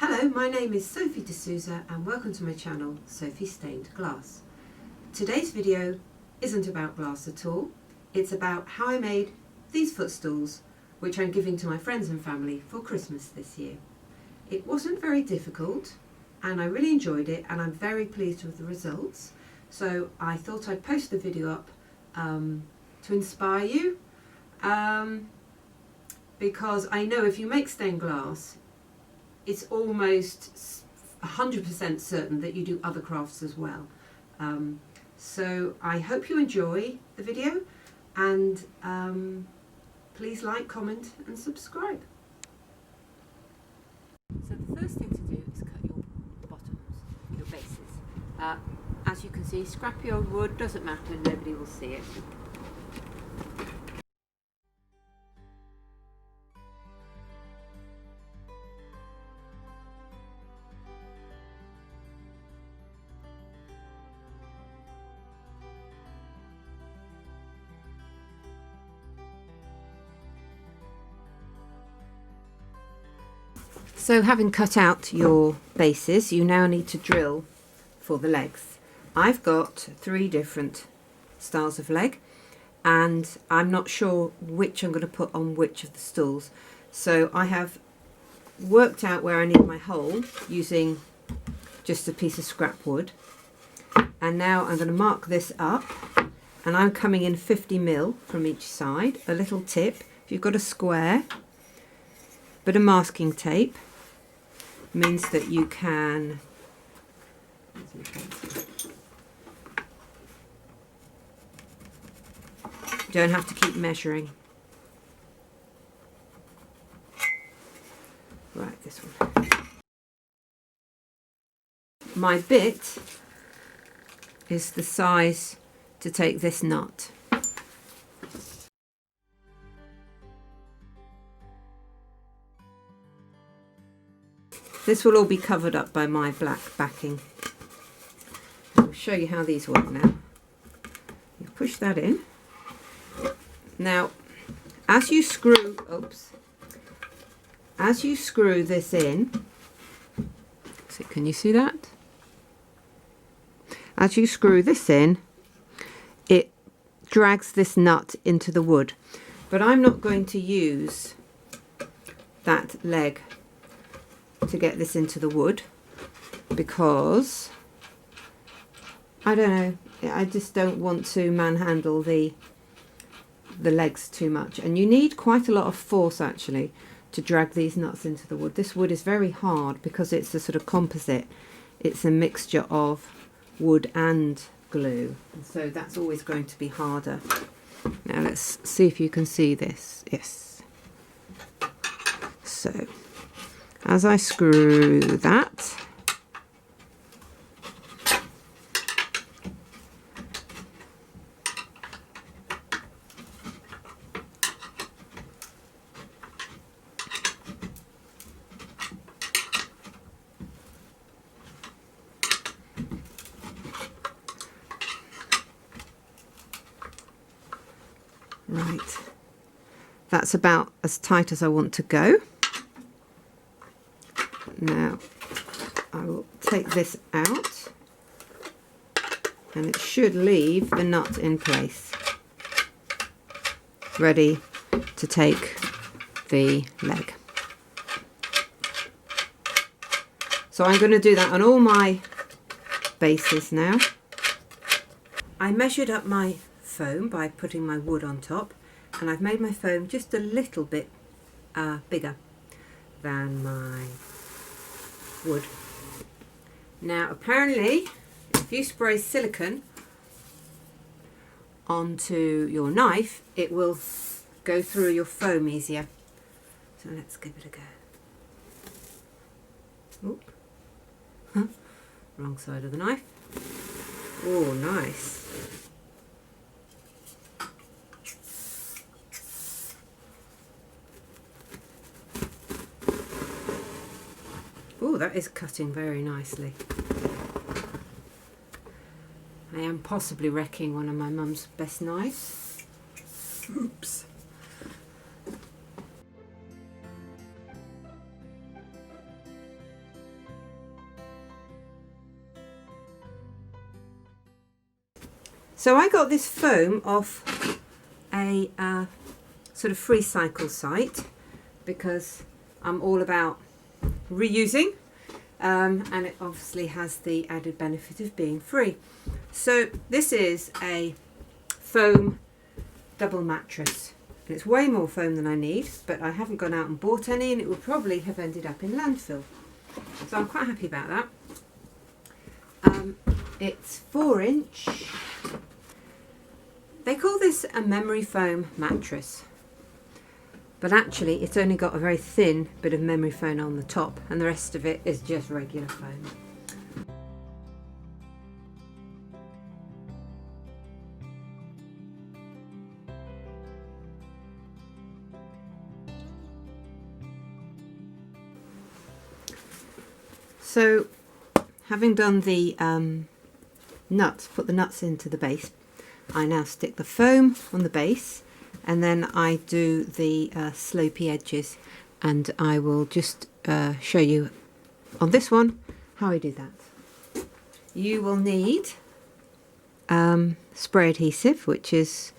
Hello, my name is Sophie D'Souza and welcome to my channel, Sophie Stained Glass. Today's video isn't about glass at all, it's about how I made these footstools, which I'm giving to my friends and family for Christmas this year. It wasn't very difficult and I really enjoyed it and I'm very pleased with the results. So I thought I'd post the video up to inspire you, because I know if you make stained glass, it's almost 100% certain that you do other crafts as well. So I hope you enjoy the video and please like, comment and subscribe. So the first thing to do is cut your bottoms, your bases. As you can see, scrappy old wood, doesn't matter, nobody will see it. So having cut out your bases, you now need to drill for the legs. I've got 3 different styles of leg and I'm not sure which I'm going to put on which of the stools. So I have worked out where I need my hole using just a piece of scrap wood. And now I'm going to mark this up and I'm coming in 50mm from each side. A little tip, if you've got a square, bit of masking tape means that you can don't have to keep measuring. Right, this one. My bit is the size to take this nut. This will all be covered up by my black backing. I'll show you how these work now. You push that in. Now, as you screw this in, so can you see that? As you screw this in, it drags this nut into the wood. But I'm not going to use that leg to get this into the wood because I don't know, I just don't want to manhandle the legs too much, and you need quite a lot of force actually to drag these nuts into the wood. This wood is very hard because it's a sort of composite. It's a mixture of wood and glue, and so that's always going to be harder. Now let's see if you can see this. Yes. So as I screw that, right, that's about as tight as I want to go. Now I will take this out and it should leave the nut in place, ready to take the leg. So I'm going to do that on all my bases now. I measured up my foam by putting my wood on top, and I've made my foam just a little bit bigger than my wood. Now apparently if you spray silicone onto your knife it will go through your foam easier. So let's give it a go. Oop. Huh. Wrong side of the knife. Oh, nice. Oh, that is cutting very nicely. I am possibly wrecking one of my mum's best knives. Oops. So I got this foam off a sort of free cycle site because I'm all about reusing, and it obviously has the added benefit of being free. So this is a foam double mattress. And it's way more foam than I need, but I haven't gone out and bought any, and it would probably have ended up in landfill. So I'm quite happy about that. It's 4-inch. They call this a memory foam mattress, but actually it's only got a very thin bit of memory foam on the top, and the rest of it is just regular foam. So, having done the nuts, put the nuts into the base, I now stick the foam on the base, and then I do the slopey edges, and I will just show you on this one how I do that. You will need spray adhesive, which is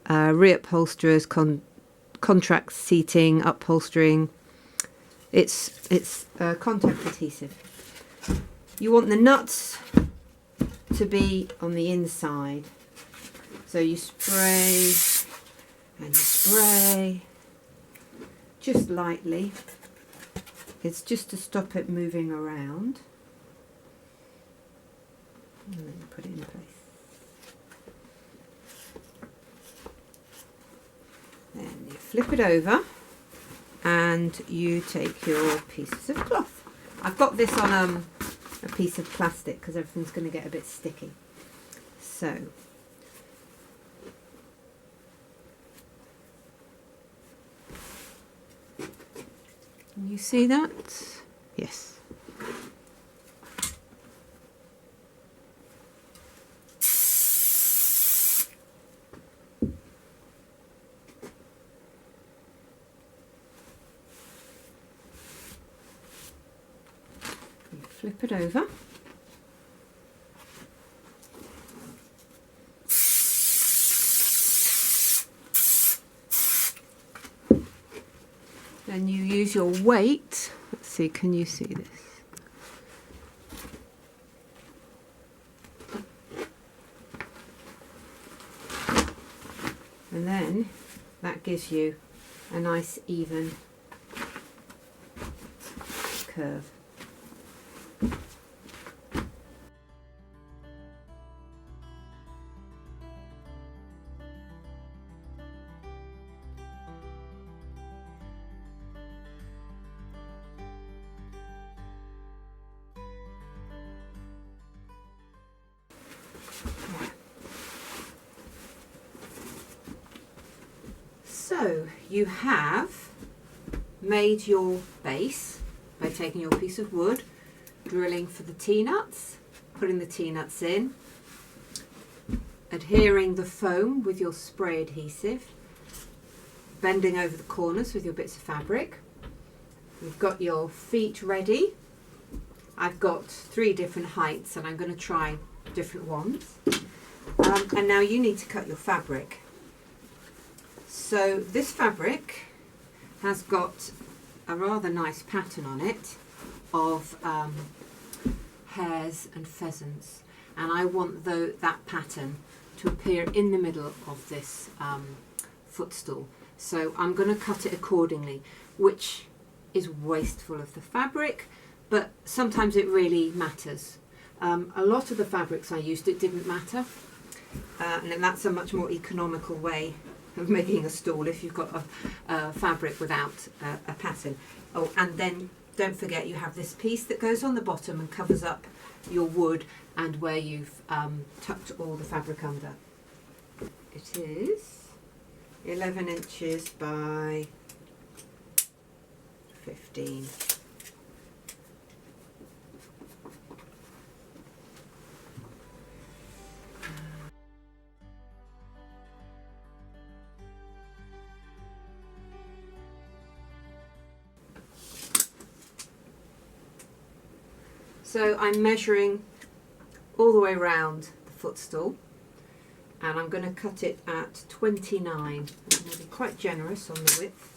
reupholsterers, contract seating, upholstering. It's contact adhesive. You want the nuts to be on the inside, so you spray and you spray just lightly. It's just to stop it moving around, and then you put it in place. Then you flip it over and you take your pieces of cloth. I've got this on a piece of plastic because everything's going to get a bit sticky. So can you see that? Yes. Flip it over. Then you use your weight. Let's see, can you see this? And then that gives you a nice even curve. So you have made your base by taking your piece of wood, drilling for the T-nuts, putting the T-nuts in, adhering the foam with your spray adhesive, bending over the corners with your bits of fabric. You've got your feet ready. I've got 3 different heights and I'm going to try different ones. And now you need to cut your fabric. So this fabric has got a rather nice pattern on it of hares and pheasants, and I want that pattern to appear in the middle of this footstool. So I'm going to cut it accordingly, which is wasteful of the fabric, but sometimes it really matters. A lot of the fabrics I used, it didn't matter, and that's a much more economical way of making a stool if you've got a fabric without a pattern. Oh, and then don't forget you have this piece that goes on the bottom and covers up your wood and where you've tucked all the fabric under. It is 11 inches by 15. So I'm measuring all the way around the footstool, and I'm going to cut it at 29. I'm going to be quite generous on the width.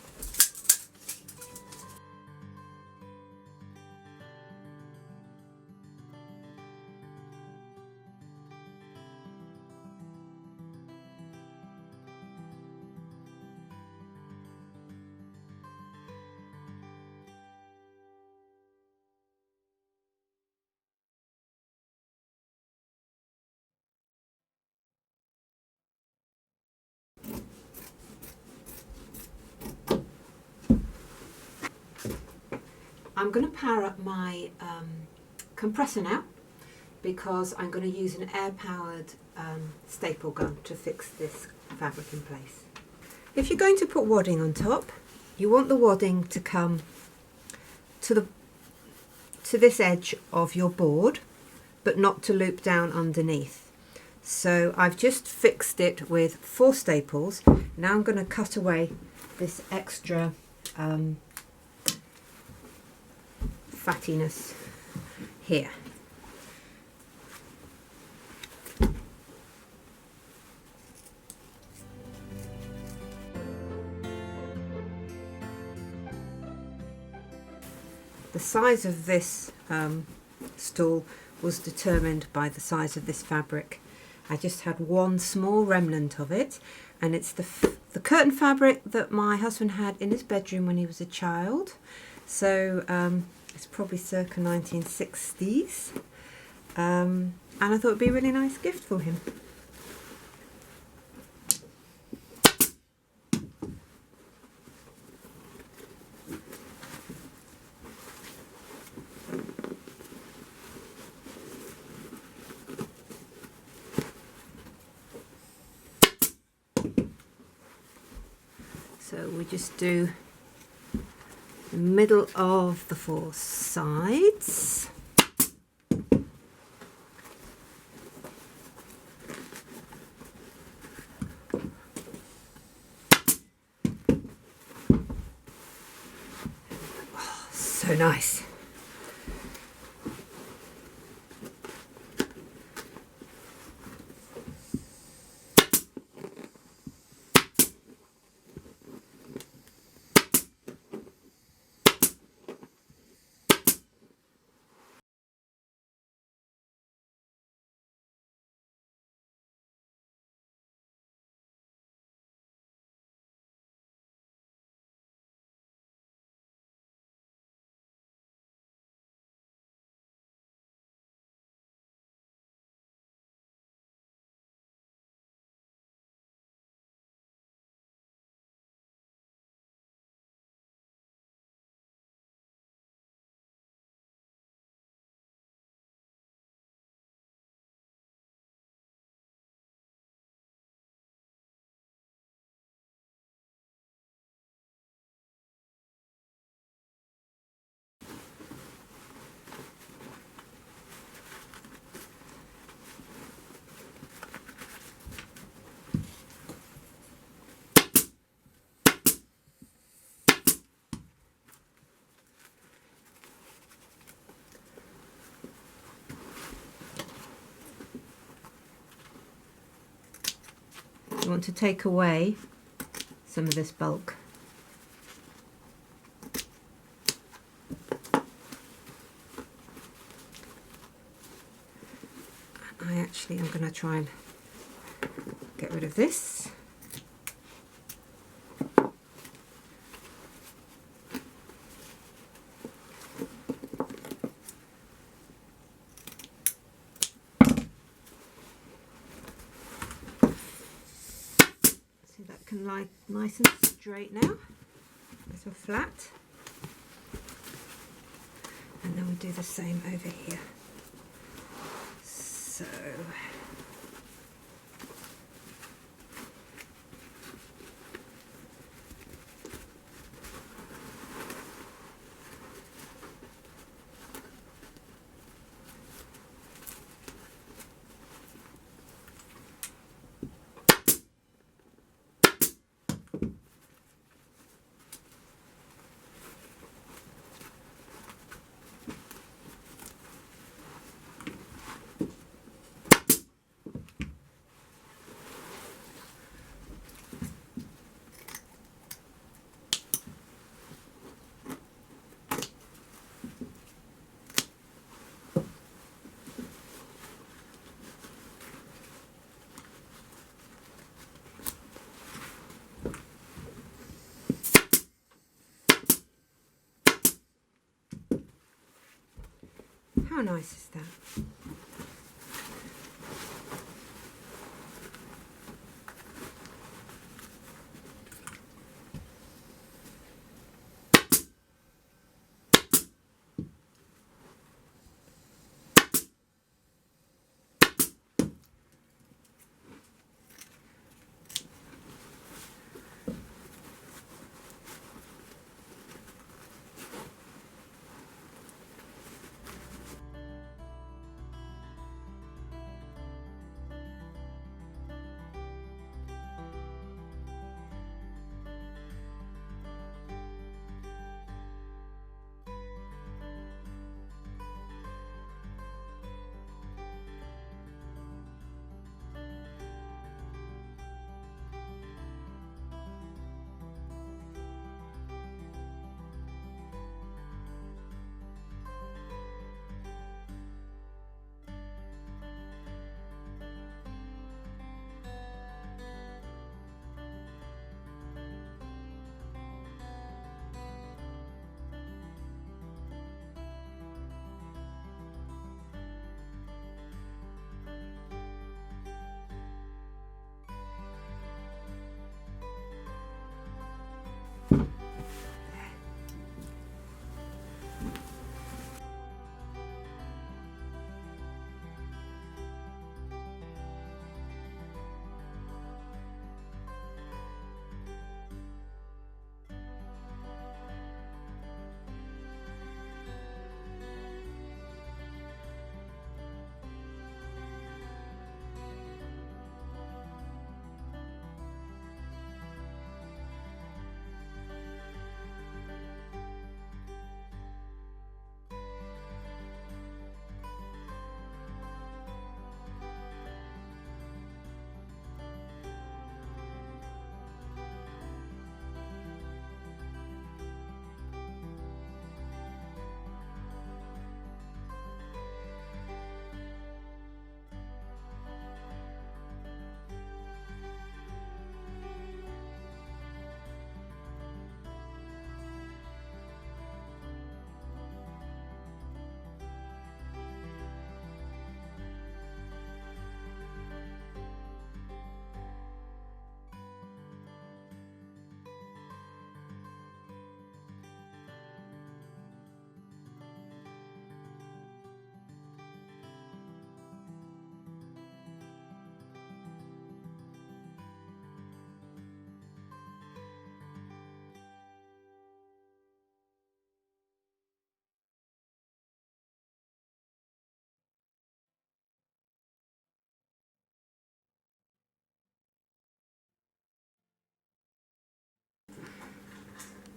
I'm going to power up my compressor now, because I'm going to use an air-powered staple gun to fix this fabric in place. If you're going to put wadding on top, you want the wadding to come to this edge of your board, but not to loop down underneath. So I've just fixed it with 4 staples. Now I'm going to cut away this extra fattiness here. The size of this stool was determined by the size of this fabric. I just had one small remnant of it, and it's the curtain fabric that my husband had in his bedroom when he was a child. So it's probably circa 1960s, and I thought it'd be a really nice gift for him. So we just do the middle of the 4 sides. Oh, so nice. You want to take away some of this bulk. I'm going to try and get rid of this. See, that can lie nice and straight now, nice and flat. And then we do the same over here. So How nice is that?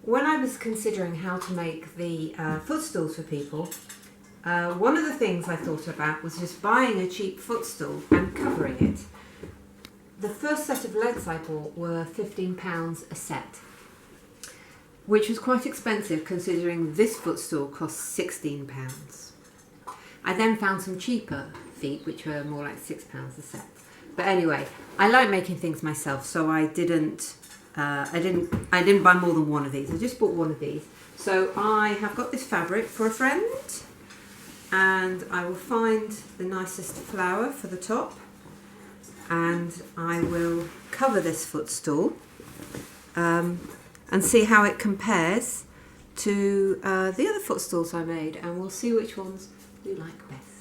When I was considering how to make the footstools for people, one of the things I thought about was just buying a cheap footstool and covering it. The first set of legs I bought were £15 a set, which was quite expensive considering this footstool costs £16. I then found some cheaper feet which were more like £6 a set. But anyway, I like making things myself, so I didn't buy more than one of these. I just bought one of these. So I have got this fabric for a friend, and I will find the nicest flower for the top, and I will cover this footstool and see how it compares to the other footstools I made, and we'll see which ones we like best.